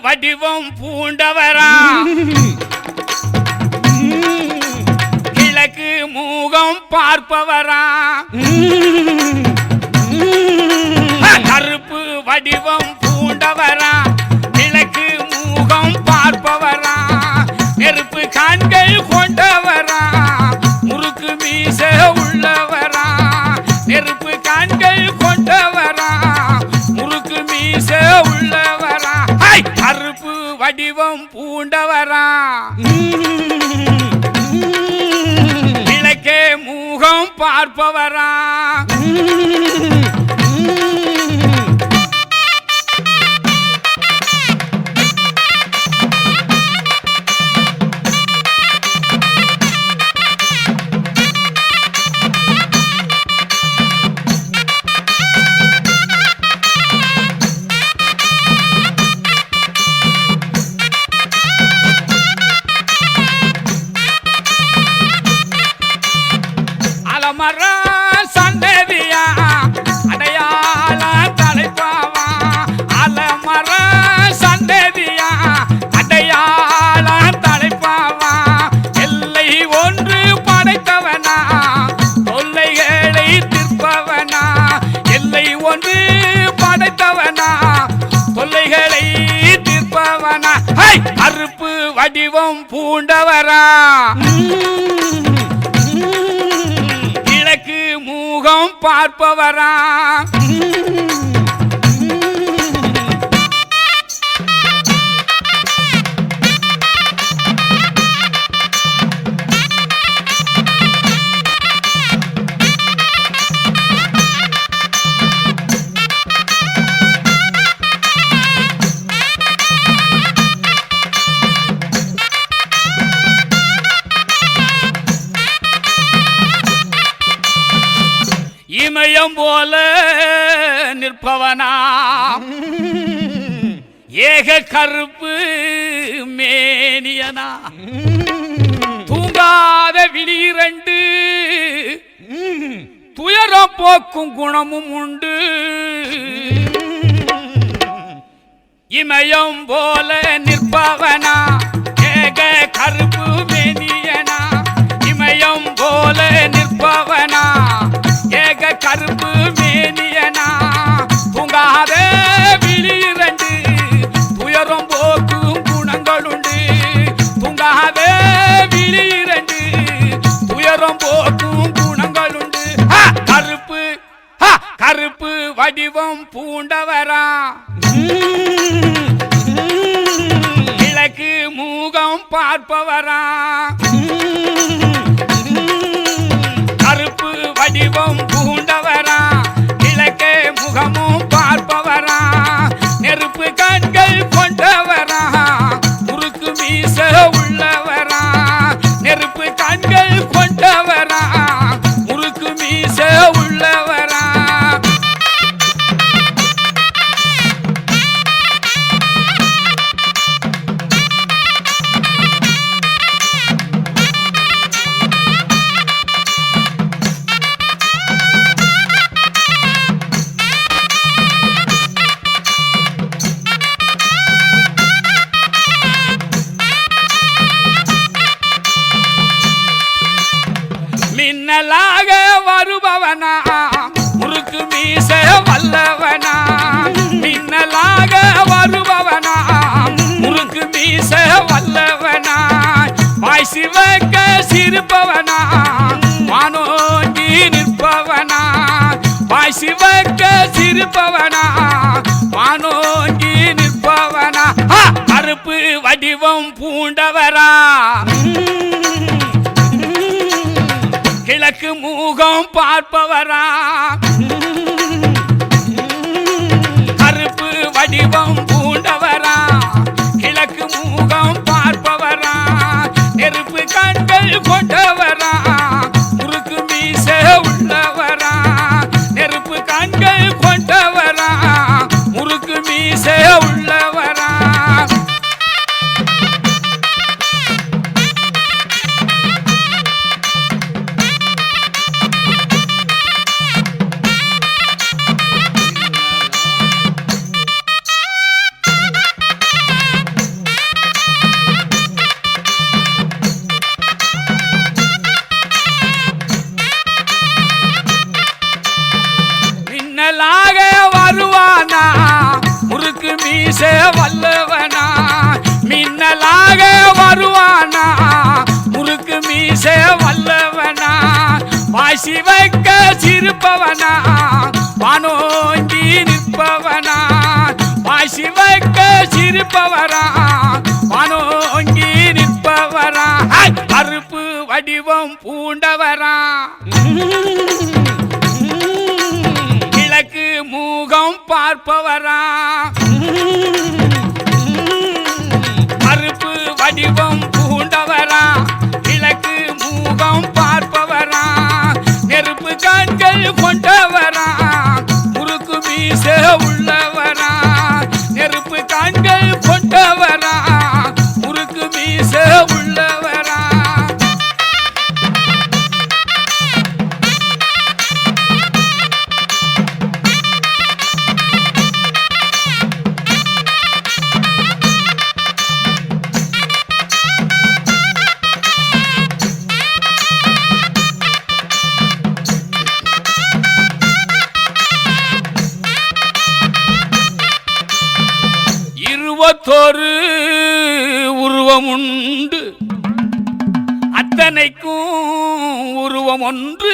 வடிவம் பூண்டவரா கிழக்கு மூகம் பார்ப்பவரா கருப்பு வடிவம் பூண்டவரா கிழக்கு மூகம் பார்ப்பவரா நெருப்பு கண்கள் கொண்டவரா முறுக்கு மீச உள்ளவரா நெருப்பு கண்கள் கொண்டவரா முறுக்கு மீச உள்ளவரா கருப்பு வடிவம் பூண்டவரா கிழக்கே மூகம் பார்ப்பவரா மர சந்ததியா அடையாள தலைப்பாவா அலமர சந்ததியா அடையாள தலைப்பாவா எல்லை ஒன்று படைத்தவனா தொல்லைகளை தீர்ப்பவனா எல்லை ஒன்று படைத்தவனா தொல்லைகளை தீர்ப்பவனா கருப்பு வடிவம் பூண்டவரா மூகம் பார்ப்பவரா இமயம் போல நிற்பவனா ஏக கருப்பு மேனியனா தூங்காத விழிரண்டு துயரம் போக்கும் குணமும் உண்டு இமயம் போல நிற்பவனா ஏக கருப்பு மேனியனா இமயம் போல நிற்பவனா ஏக கருப்பு மேனியனா தூங்காத விழிரண்டு துயரம் போக்கும் குணங்களுண்டு தூங்காத விழிரண்டு துயரம் போக்கும் குணங்களுண்டு கருப்பு கருப்பு வடிவம் பூண்டவரா கிழக்கு மூகம் பார்ப்பவரா கருப்பு வடிவம் பூண்டவரா கிழக்கே முகமும் பார்ப்பவரா நெருப்பு கண்கள் கொண்டவரா முறுக்கு மீச உள்ளவரா நெருப்பு கண்கள் கொண்டவரா முறுக்கு மீச உள்ளவரா மின்னலாக வருபவனா முறுக்கு மீச வல்லவனா மின்னலாக வருபவனா முறுக்கு மீச வல்லவனா வாய் சிவக்க சிரிப்பவனா வானோங்கி நிற்பவனா வாய் சிவக்க சிரிப்பவனா வானோங்கி நிற்பவனா கருப்பு வடிவம் பூண்டவரா கிழக்கு மூகம் பார்ப்பவரா கருப்பு வடிவம் பூண்டவரா கிழக்கு மூகம் பார்ப்பவரா நெருப்பு கண்கள் கொண்டவரா முறுக்கு மீச உள்ளவரா நெருப்பு கண்கள் கொண்டவரா முறுக்கு மீச உள்ளவரா மின்னலாக வருவானா முறுக்கு மீச வல்லவனா மின்னலாக வருவானா முறுக்கு மீச வல்லவனா வாசி வைக்க சிரிப்பவனா வானோங்கி நிற்பவனா வாசி வைக்க சிரிப்பவரா வானோங்கி நிற்பவரா கருப்பு வடிவம் பூண்டவரா கிழக்கு மூகம் பார்ப்பவரா கருப்பு வடிவம் பூண்டவரா கிழக்கு மூகம் பார்ப்பவரா நெருப்பு கண்கள் கொண்டவரா முறுக்கு மீச உள்ளவரா நெருப்பு கண்கள் கொண்டவரா முறுக்கு மீச உள்ளவரா இருபத்தொரு உருவம் உண்டு அத்தனைக்கும் உருவம் ஒன்று